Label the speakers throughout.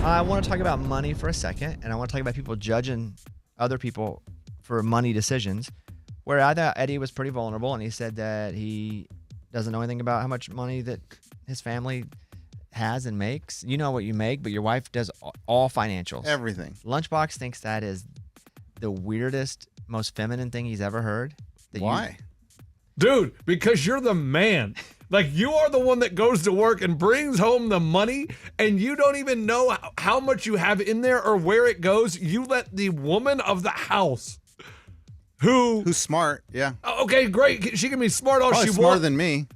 Speaker 1: I want to talk about money for a second, and I want to talk about people judging other people for money decisions, where I thought Eddie was pretty vulnerable, and he said that he doesn't know anything about how much money that his family has and makes. You know what you make, but your wife does all financials.
Speaker 2: Everything.
Speaker 1: Lunchbox thinks that is the weirdest, most feminine thing he's ever heard.
Speaker 2: Why?
Speaker 3: Dude, because you're the man. Like, you are the one that goes to work and brings home the money, and you don't even know how much you have in there or where it goes. You let the woman of the house who's
Speaker 2: smart, yeah.
Speaker 3: Okay, great. She can be smart all she wants.
Speaker 2: Smarter than me.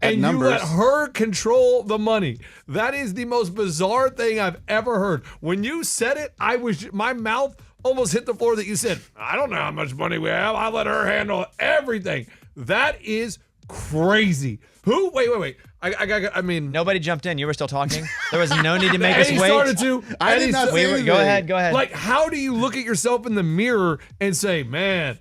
Speaker 3: And
Speaker 2: numbers.
Speaker 3: You let her control the money. That is the most bizarre thing I've ever heard. When you said it, my mouth almost hit the floor that you said, I don't know how much money we have. I let her handle everything. That is crazy. Who? Wait. I mean,
Speaker 1: nobody jumped in. You were still talking. There was no need to make us
Speaker 3: Eddie
Speaker 1: wait.
Speaker 3: started to.
Speaker 2: I did not say anything.
Speaker 1: Go ahead.
Speaker 3: Like, how do you look at yourself in the mirror and say, man,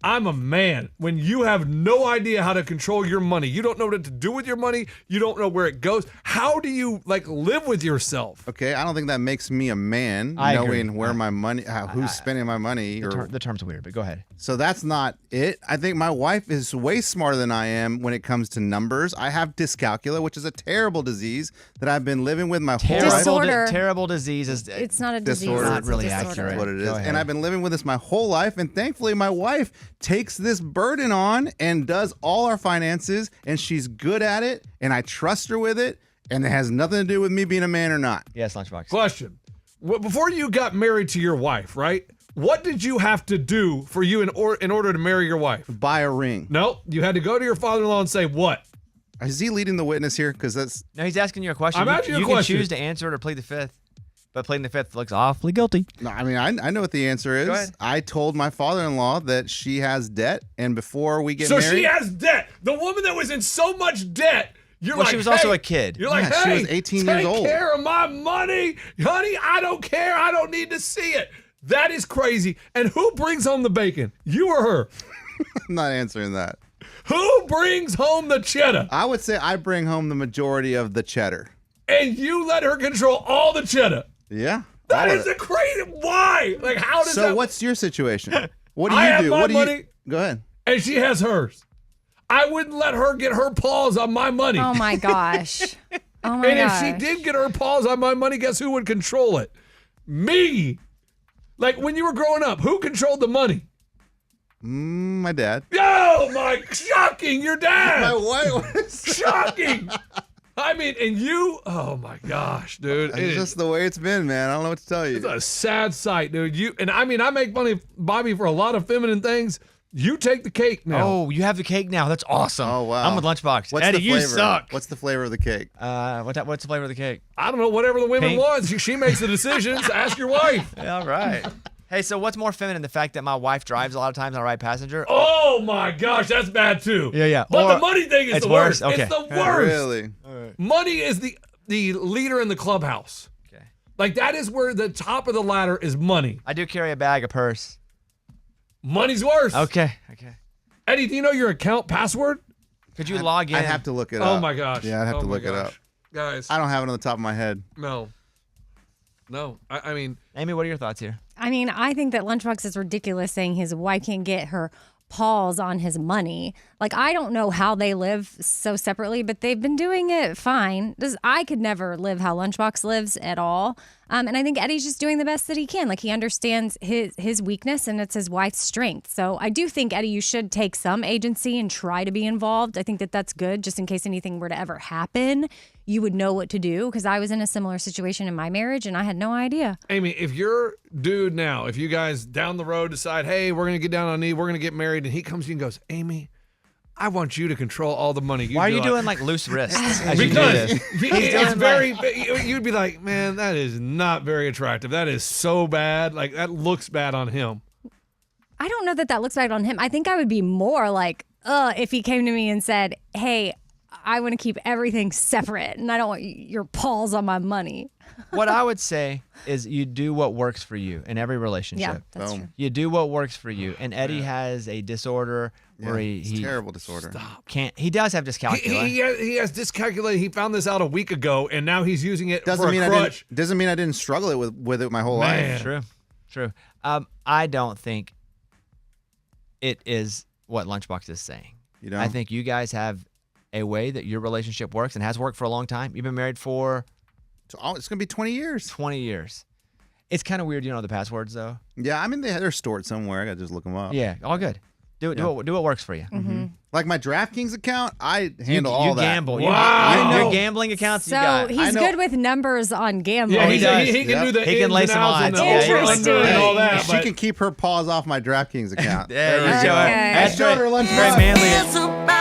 Speaker 3: I'm a man, when you have no idea how to control your money? You don't know what to do with your money. You don't know where it goes. How do you live with yourself?
Speaker 2: Okay, I don't think that makes me a man, knowing where my money, who's spending my money.
Speaker 1: The term's weird, but go ahead.
Speaker 2: So that's not it. I think my wife is way smarter than I am when it comes to numbers. I have dyscalculia, which is a terrible disease that I've been living with my whole life.
Speaker 4: Disorder.
Speaker 1: Terrible disease is.
Speaker 4: It's not a disease.
Speaker 2: Disorder.
Speaker 4: It's
Speaker 1: Not really
Speaker 4: a disorder.
Speaker 1: accurate.
Speaker 2: That's what it is.
Speaker 1: Go ahead.
Speaker 2: And I've been living with this my whole life. And thankfully, my wife takes this burden on and does all our finances. And she's good at it. And I trust her with it. And it has nothing to do with me being a man or not.
Speaker 1: Yes, Lunchbox.
Speaker 3: Question. Before you got married to your wife, right? What did you have to do for you in order to marry your wife?
Speaker 2: Buy a ring.
Speaker 3: No, you had to go to your father-in-law and say what?
Speaker 2: Is he leading the witness here? Because that's...
Speaker 1: No, he's asking you a question.
Speaker 3: I'm asking you a question.
Speaker 1: You can choose to answer it or plead the fifth. But pleading the fifth looks awfully guilty.
Speaker 2: No, I mean, I know what the answer is.
Speaker 1: Go ahead.
Speaker 2: I told my father-in-law that she has debt. And before we get
Speaker 3: So
Speaker 2: married...
Speaker 3: she has debt. The woman that was in so much debt...
Speaker 1: She was also a kid.
Speaker 3: You're like,
Speaker 2: Yeah,
Speaker 3: hey,
Speaker 2: she was 18 years old.
Speaker 3: Take care of my money. Honey, I don't care. I don't need to see it. That is crazy. And who brings home the bacon? You or her?
Speaker 2: I'm not answering that.
Speaker 3: Who brings home the cheddar?
Speaker 2: I would say I bring home the majority of the cheddar.
Speaker 3: And you let her control all the cheddar.
Speaker 2: Yeah.
Speaker 3: That
Speaker 2: all
Speaker 3: is
Speaker 2: of it.
Speaker 3: a crazy... Why? Like, how does that...
Speaker 2: So what's your situation? What do
Speaker 3: I
Speaker 2: you
Speaker 3: have
Speaker 2: do?
Speaker 3: my
Speaker 2: What do
Speaker 3: money.
Speaker 2: you... Go ahead.
Speaker 3: And she has hers. I wouldn't let her get her paws on my money.
Speaker 4: Oh my gosh. Oh my
Speaker 3: And
Speaker 4: gosh.
Speaker 3: if she did get her paws on my money, guess who would control it? Me. Like, when you were growing up, who controlled the money?
Speaker 2: My dad.
Speaker 3: Oh my, shocking, your dad.
Speaker 2: My wife.
Speaker 3: Shocking. I mean, and you, oh my gosh, dude.
Speaker 2: It's just the way it's been, man. I don't know what to tell you.
Speaker 3: It's a sad sight, dude. I make fun of Bobby for a lot of feminine things. You take the cake now.
Speaker 1: Oh, you have the cake now. That's awesome.
Speaker 2: Oh, wow.
Speaker 1: I'm with Lunchbox.
Speaker 2: What's
Speaker 1: Eddie,
Speaker 2: the
Speaker 1: you
Speaker 2: flavor?
Speaker 1: suck.
Speaker 2: What's the flavor of the cake?
Speaker 1: What's the flavor of the cake?
Speaker 3: I don't know, whatever the women
Speaker 1: Pink.
Speaker 3: want. She makes the decisions. Ask your wife.
Speaker 1: Yeah, all right. Hey, so what's more feminine, the fact that my wife drives a lot of times on a right passenger?
Speaker 3: Oh my gosh, that's bad too.
Speaker 1: Yeah.
Speaker 3: But
Speaker 1: Or
Speaker 3: the money thing is
Speaker 1: it's
Speaker 3: the worst.
Speaker 1: worse? Okay.
Speaker 3: It's the worst.
Speaker 2: Really?
Speaker 3: Money is the leader in the clubhouse.
Speaker 1: Okay.
Speaker 3: Like, that is where the top of the ladder is money.
Speaker 1: I do carry a bag, a purse.
Speaker 3: Money's worse.
Speaker 1: Okay.
Speaker 3: Eddie, do you know your account password?
Speaker 1: Could you log in?
Speaker 2: I have to look it up.
Speaker 3: Oh my gosh.
Speaker 2: Yeah, I'd have
Speaker 3: Oh
Speaker 2: to
Speaker 3: my
Speaker 2: look it up.
Speaker 3: gosh. Guys,
Speaker 2: I don't have it on the top of my head.
Speaker 3: no. I mean,
Speaker 1: Amy, what are your thoughts here?
Speaker 4: I mean, I think that Lunchbox is ridiculous saying his wife can't get her paws on his money. Like, I don't know how they live so separately, but they've been doing it fine. I could never live how Lunchbox lives at all. And I think Eddie's just doing the best that he can. Like, he understands his weakness, and it's his wife's strength. So I do think, Eddie, you should take some agency and try to be involved. I think that that's good, just in case anything were to ever happen. You would know what to do, because I was in a similar situation in my marriage, and I had no idea.
Speaker 3: Amy, if your dude now, if you guys down the road decide, hey, we're going to get down on knee, we're going to get married, and he comes to you and goes, Amy, I want you to control all the money.
Speaker 1: Why are you doing like loose wrists? as you do
Speaker 3: Because
Speaker 1: this?
Speaker 3: it's very, you'd be like, man, that is not very attractive. That is so bad. Like, that looks bad on him.
Speaker 4: I don't know that looks bad on him. I think I would be more like, if he came to me and said, hey, I want to keep everything separate and I don't want your paws on my money.
Speaker 1: What I would say is you do what works for you in every relationship.
Speaker 4: Yeah, that's true.
Speaker 1: You do what works for you. And Eddie has a disorder where
Speaker 2: it's
Speaker 1: he
Speaker 2: terrible disorder.
Speaker 3: Stop.
Speaker 1: can't. He does have dyscalculia.
Speaker 3: He has dyscalculia. He found this out a week ago, and now he's using it
Speaker 2: Doesn't
Speaker 3: for
Speaker 2: mean
Speaker 3: a crutch.
Speaker 2: doesn't mean I didn't struggle with it my whole
Speaker 3: Man.
Speaker 2: life.
Speaker 1: True. I don't think it is what Lunchbox is saying.
Speaker 2: You know,
Speaker 1: I think you guys have a way that your relationship works and has worked for a long time. You've been married for
Speaker 2: it's gonna be 20 years.
Speaker 1: 20 years. It's kind of weird. You know the passwords though.
Speaker 2: Yeah, I mean they're stored somewhere. I gotta just look them up.
Speaker 1: Yeah, all good. Do what works for you.
Speaker 2: Like my DraftKings account, I handle all
Speaker 1: you
Speaker 2: that.
Speaker 1: gamble.
Speaker 3: Wow.
Speaker 1: Your gambling accounts.
Speaker 4: So
Speaker 1: you got.
Speaker 4: he's good with numbers on gambling.
Speaker 3: Yeah,
Speaker 1: he does.
Speaker 3: he can do the
Speaker 1: He can
Speaker 3: ins
Speaker 1: lay
Speaker 3: and
Speaker 1: some
Speaker 3: outs and
Speaker 1: odds.
Speaker 3: the
Speaker 1: Yeah,
Speaker 3: over,
Speaker 4: Interesting.
Speaker 3: under, and all that.
Speaker 2: She
Speaker 3: but-
Speaker 2: can keep her paws off my DraftKings account.
Speaker 1: There you go.
Speaker 4: Okay.
Speaker 1: That's
Speaker 2: Showed her
Speaker 1: very
Speaker 2: Lunchbox.
Speaker 1: manly.